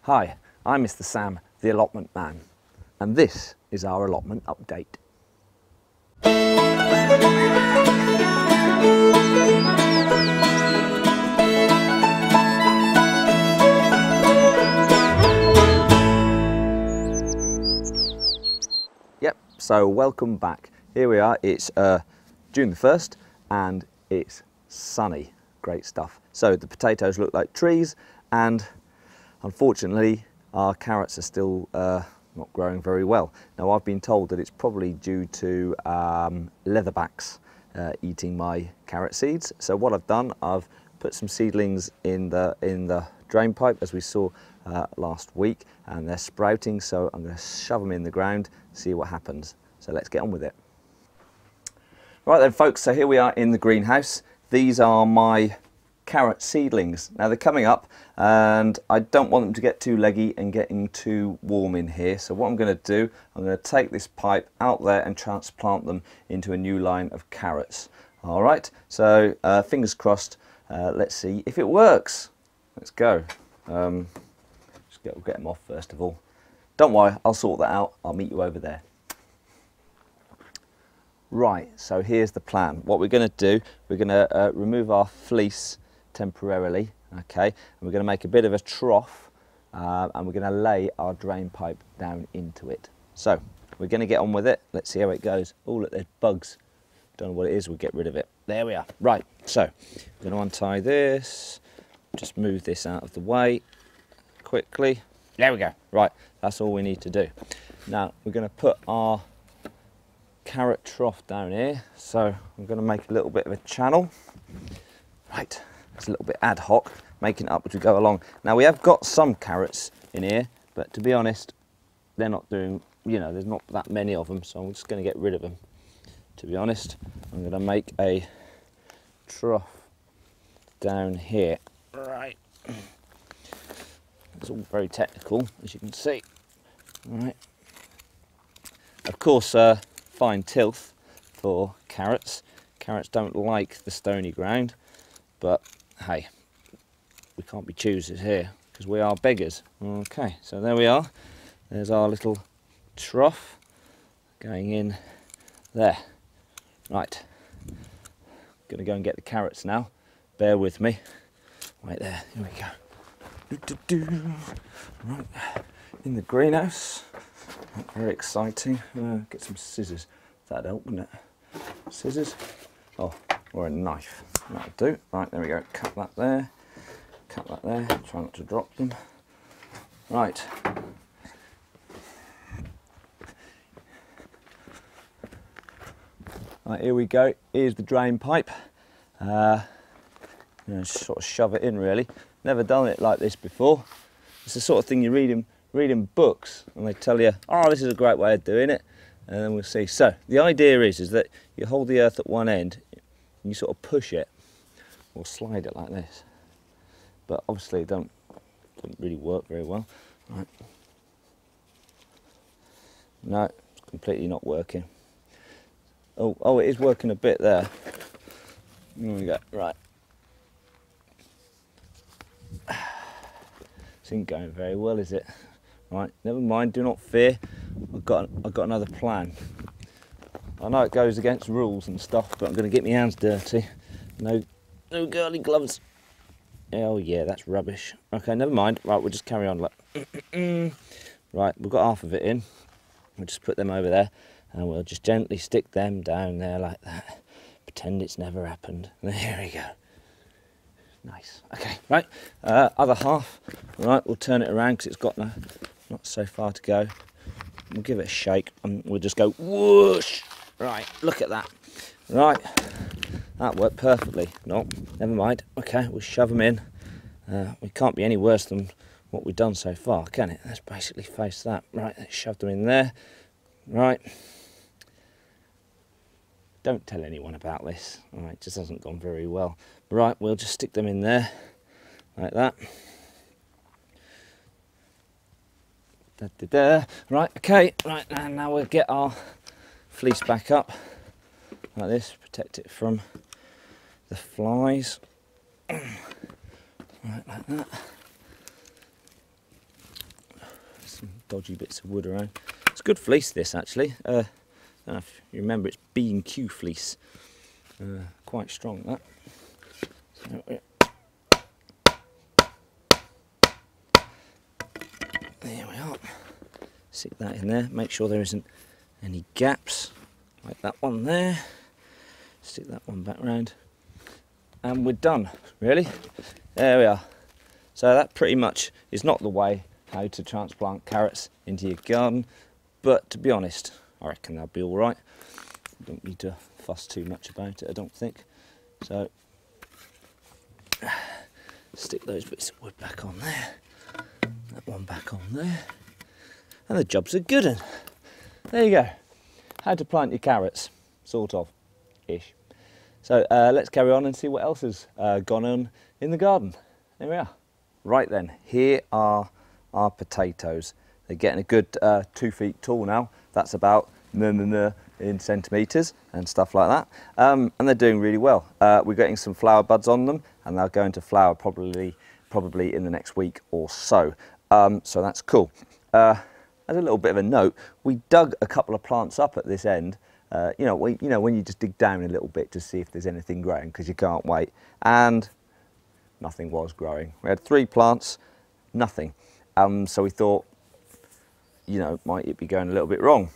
Hi, I'm Mr. Sam, the allotment man, and this is our allotment update. Yep, so welcome back. Here we are, it's June the 1st and it's sunny. Great stuff. So the potatoes look like trees, and unfortunately our carrots are still not growing very well. Now I've been told that it's probably due to leatherbacks eating my carrot seeds. So what I've done, I've put some seedlings in the drain pipe, as we saw last week, and they're sprouting, so I'm going to shove them in the ground, see what happens. So let's get on with it. Right then folks, so here we are in the greenhouse. These are my carrot seedlings. Now they're coming up and I don't want them to get too leggy and getting too warm in here. So what I'm going to do, I'm going to take this pipe out there and transplant them into a new line of carrots. All right, so fingers crossed. Let's see if it works. Let's go. Just get them off first of all. Don't worry, I'll sort that out. I'll meet you over there. Right, so here's the plan. What we're going to do, we're going to remove our fleece temporarily, okay, and we're going to make a bit of a trough, and we're going to lay our drain pipe down into it. So we're going to get on with it. Let's see how it goes. Oh look, there's bugs. Don't know what it is, we'll get rid of it. There we are. Right, so I'm going to untie this, just move this out of the way quickly. There we go. Right, that's all we need to do. Now we're going to put our carrot trough down here, so I'm going to make a little bit of a channel. Right, it's a little bit ad hoc, making it up as we go along. Now we have got some carrots in here, but to be honest, they're not doing, you know, there's not that many of them, so I'm just going to get rid of them. To be honest, I'm going to make a trough down here. Right, it's all very technical, as you can see. All right, of course, fine tilth for carrots. Carrots don't like the stony ground, but hey, we can't be choosers here because we are beggars. Okay, so there we are. There's our little trough going in there. Right, gonna go and get the carrots now. Bear with me. Right there, here we go. Right, in the greenhouse. Very exciting. Get some scissors. That'd help, wouldn't it? Scissors. Oh, or a knife. That'll do. Right, there we go. Cut that there. Cut that there. Try not to drop them. Right. Right, here we go. Here's the drain pipe. Sort of shove it in really. Never done it like this before. It's the sort of thing you read in books and they tell you, oh, this is a great way of doing it, and then we'll see. So the idea is that you hold the earth at one end and you sort of push it or slide it like this, but obviously it doesn't really work very well. Right. No, it's completely not working. Oh, it is working a bit there. There we go. Right. This isn't going very well, is it? Right, never mind, do not fear. I've got another plan. I know it goes against rules and stuff, but I'm going to get my hands dirty. No girly gloves. Oh yeah, that's rubbish. Okay, never mind. Right, we'll just carry on. Look. Right, we've got half of it in. We'll just put them over there, and we'll just gently stick them down there like that. Pretend it's never happened. There we go. Nice. Okay, right. Other half. Right, we'll turn it around because it's got not so far to go. We'll give it a shake and we'll just go whoosh. Right, look at that. Right, that worked perfectly. No, never mind. Okay, we'll shove them in. We can't be any worse than what we've done so far, can it? Let's basically face that. Right, let's shove them in there. Right. Don't tell anyone about this. All right, it just hasn't gone very well. Right, we'll just stick them in there like that. Da, da, da. Right, okay, right, and now we'll get our fleece back up like this, protect it from the flies. Right, like that. some dodgy bits of wood around. It's good fleece, this, actually. I don't know if you remember, it's B&Q fleece. Quite strong, that. So, there we are. Stick that in there. Make sure there isn't any gaps, like that one there. Stick that one back round. And we're done, really. There we are. So that pretty much is not the way how to transplant carrots into your garden, but to be honest, I reckon they'll be all right. You don't need to fuss too much about it, I don't think. So stick those bits of wood back on there, that one back on there, and the job's a good one. There you go. How to plant your carrots, sort of, ish. So let's carry on and see what else has gone on in the garden. There we are. Right then, here are our potatoes. They're getting a good 2 feet tall now. That's about in centimetres and stuff like that. And they're doing really well. We're getting some flower buds on them, and they'll go into flower probably in the next week or so. So that's cool. As a little bit of a note, we dug a couple of plants up at this end. You know, when you just dig down a little bit to see if there's anything growing, because you can't wait. And nothing was growing. We had 3 plants, nothing. So we thought, you know, might it be going a little bit wrong?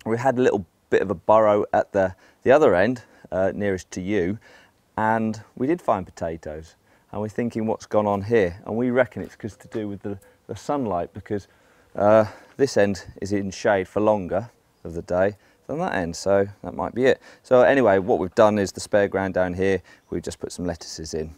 We had a little bit of a burrow at the other end, nearest to you, and we did find potatoes. And we're thinking, what's gone on here? And we reckon it's because to do with the sunlight, because this end is in shade for longer of the day than that end, so that might be it. So anyway, what we've done is the spare ground down here, we've just put some lettuces in.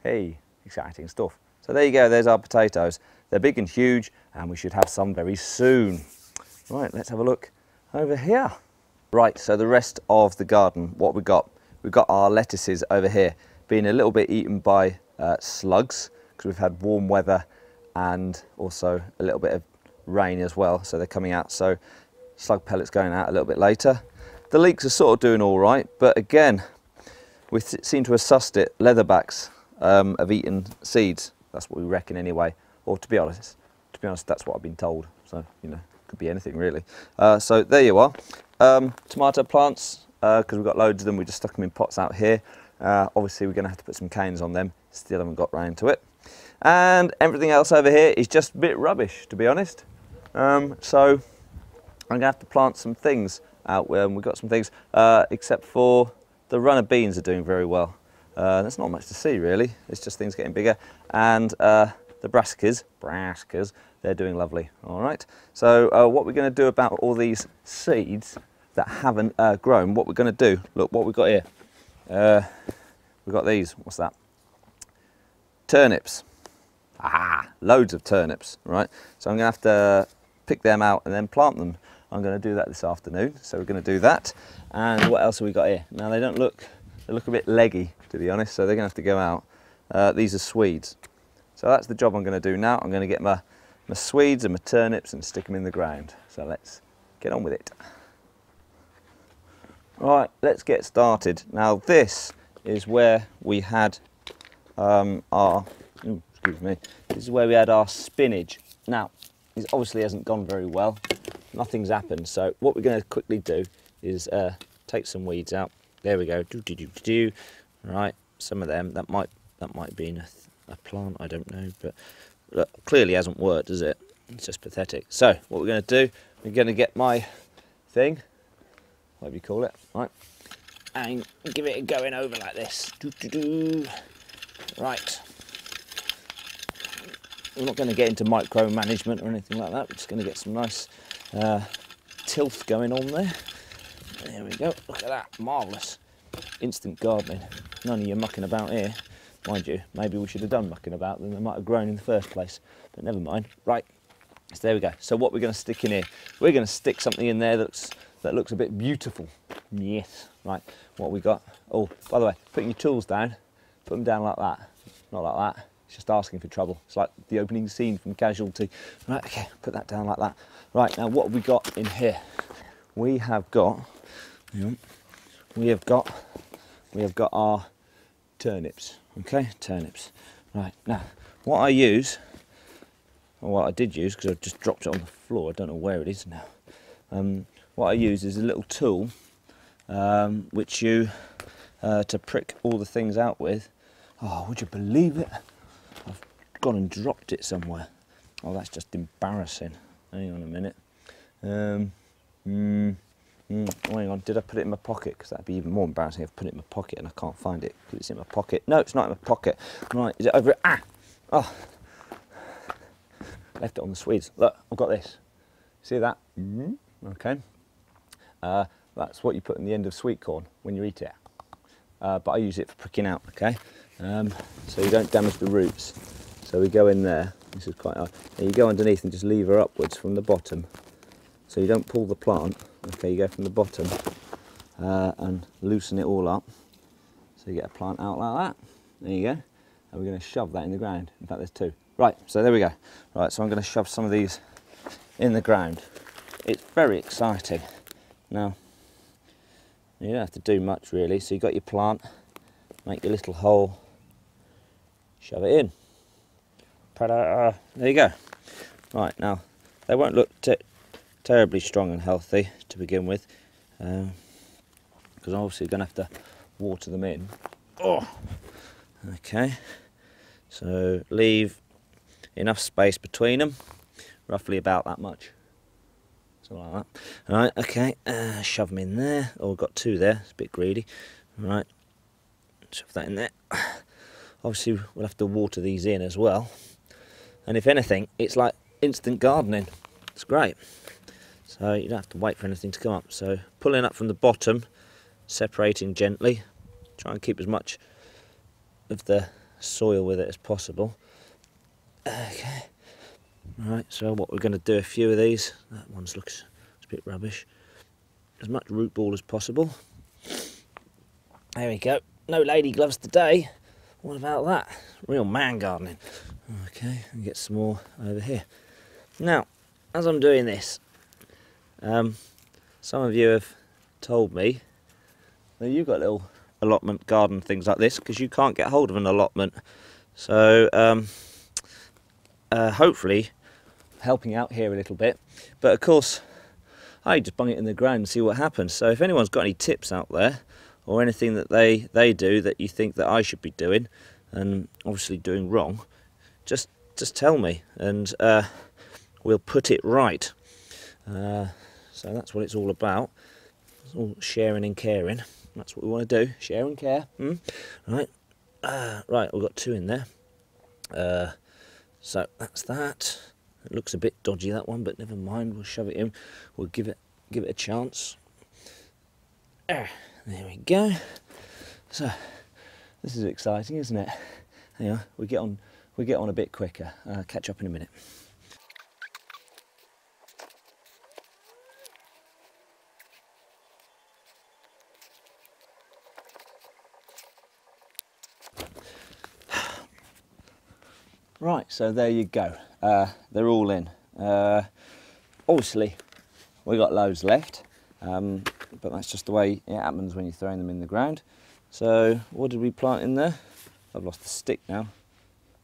Hey, exciting stuff. So there you go, there's our potatoes. They're big and huge, and we should have some very soon. Right, let's have a look over here. Right, so the rest of the garden, what we've got our lettuces over here, being a little bit eaten by slugs, because we've had warm weather and also a little bit of rain as well, so they're coming out. So slug pellets going out a little bit later. The leeks are sort of doing all right, but again, we seem to have sussed it. Leatherbacks have eaten seeds. That's what we reckon anyway. Or to be honest, that's what I've been told. So, you know, could be anything really. So there you are. Tomato plants, because we've got loads of them, we just stuck them in pots out here. Obviously we're going to have to put some canes on them. Still haven't got round to it. And everything else over here is just a bit rubbish, to be honest. So I'm going to have to plant some things out where we've got some things, except for the runner beans are doing very well. There's not much to see really, it's just things getting bigger. And the brassicas, they're doing lovely, all right? So what we're going to do about all these seeds that haven't grown, what we're going to do, look what we've got here. We've got these, what's that? Turnips. Loads of turnips, right? So I'm going to have to pick them out and then plant them. I'm going to do that this afternoon, so we're going to do that. And what else have we got here? Now they look a bit leggy, to be honest, so they're going to have to go out. These are Swedes. So that's the job I'm going to do now. I'm going to get my Swedes and my turnips and stick them in the ground. So let's get on with it. Right, let's get started. Now this is where we had this is where we had our spinach. Now, this obviously hasn't gone very well. Nothing's happened. So what we're going to quickly do is take some weeds out. There we go. Right, some of them. That might be in a plant. I don't know, but look, clearly hasn't worked, does it? It's just pathetic. So what we're going to do, we're going to get my thing, whatever you call it, right, and give it a going over like this. Right. We're not going to get into micromanagement or anything like that. We're just going to get some nice tilth going on there. There we go. Look at that. Marvellous. Instant gardening. None of you mucking about here. Mind you, maybe we should have done mucking about, then they might have grown in the first place. But never mind. Right. So there we go. So what we're going to stick in here, we're going to stick something in there that looks a bit beautiful. Yes. Right. What we got? Oh, by the way, putting your tools down, put them down like that. Not like that. It's just asking for trouble. It's like the opening scene from Casualty. Right, okay, put that down like that. Right, now what have we got in here? We have got our turnips. Okay, turnips. Right, now what I use what I did use, because I've just dropped it on the floor, I don't know where it is now. What I use is a little tool which you to prick all the things out with. Oh, would you believe it? I've gone and dropped it somewhere. Oh, that's just embarrassing. Hang on a minute. Hang on, did I put it in my pocket? Because that'd be even more embarrassing if I put it in my pocket and I can't find it because it's in my pocket. No, it's not in my pocket. Right, is it over it? Ah! Oh! Left it on the Swedes. Look, I've got this. See that? Okay. That's what you put in the end of sweet corn when you eat it. But I use it for pricking out, okay? So you don't damage the roots. So we go in there. This is quite hard. And you go underneath and just lever upwards from the bottom. So you don't pull the plant. Okay, you go from the bottom and loosen it all up. So you get a plant out like that. There you go. And we're going to shove that in the ground. In fact, there's two. Right, so there we go. Right, so I'm going to shove some of these in the ground. It's very exciting. Now, you don't have to do much really. So you've got your plant, make your little hole, shove it in. There you go. Right, now, they won't look terribly strong and healthy to begin with, because obviously you're going to have to water them in. Oh, okay. So leave enough space between them, roughly about that much. Something like that. All right, okay, shove them in there. Oh, we've got two there, it's a bit greedy. All right, shove that in there. Obviously, we'll have to water these in as well. And if anything, it's like instant gardening. It's great. So you don't have to wait for anything to come up. So pulling up from the bottom, separating gently. Try and keep as much of the soil with it as possible. Okay. Right, so what we're going to do, a few of these. That one looks a bit rubbish. As much root ball as possible. There we go. No lady gloves today. What about that? Real man gardening. Okay, and get some more over here. Now, as I'm doing this, some of you have told me that you've got little allotment garden things like this because you can't get hold of an allotment. So hopefully helping out here a little bit. But of course, I just bung it in the ground and see what happens. So if anyone's got any tips out there or anything that they do that you think that I should be doing and obviously doing wrong, just tell me and we'll put it right. So that's what it's all about. It's all sharing and caring. That's what we want to do. Share and care. Right. Right, we've got two in there. So that's that. It looks a bit dodgy, that one, but never mind. We'll shove it in. We'll give it a chance. There we go. So this is exciting, isn't it? Hang on, we get on a bit quicker. Catch up in a minute. Right, so there you go. They're all in. Obviously, we got loads left, but that's just the way it happens when you're throwing them in the ground. So, what did we plant in there? I've lost the stick now.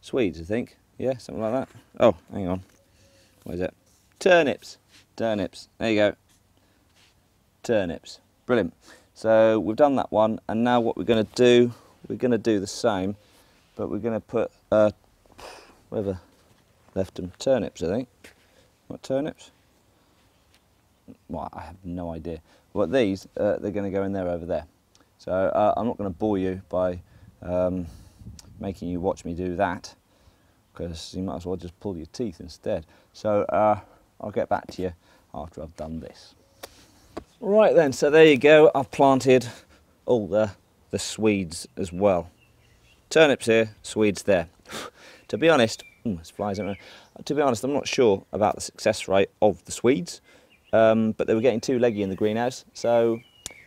Swedes, I think. Yeah, something like that. Oh, hang on. What is it? Turnips. Turnips. There you go. Turnips. Brilliant. So we've done that one, and now what we're going to do the same, but we're going to put whatever left them, turnips, I think. What turnips? Well, I have no idea. But these, they're going to go in there over there. So I'm not going to bore you by making you watch me do that, because you might as well just pull your teeth instead. So I'll get back to you after I've done this. Right then, so there you go. I've planted all the Swedes as well. Turnips here, Swedes there. To be honest, there's flies everywhere. To be honest, I'm not sure about the success rate of the Swedes, but they were getting too leggy in the greenhouse. So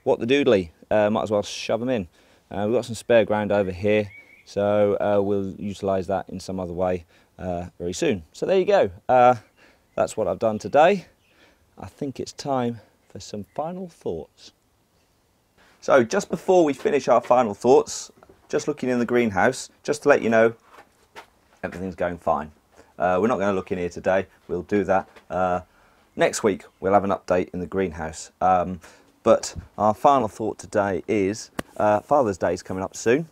what the doodly, might as well shove them in. We've got some spare ground over here, so we'll utilise that in some other way very soon. So there you go. That's what I've done today. I think it's time for some final thoughts. So just before we finish our final thoughts, just looking in the greenhouse, just to let you know, everything's going fine. We're not going to look in here today. We'll do that next week. We'll have an update in the greenhouse. But our final thought today is Father's Day is coming up soon.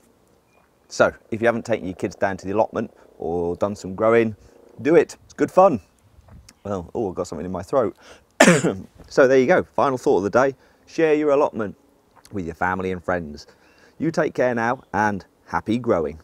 So if you haven't taken your kids down to the allotment or done some growing, do it. It's good fun. Well, oh, I've got something in my throat. So there you go. Final thought of the day. Share your allotment with your family and friends. You take care now and happy growing.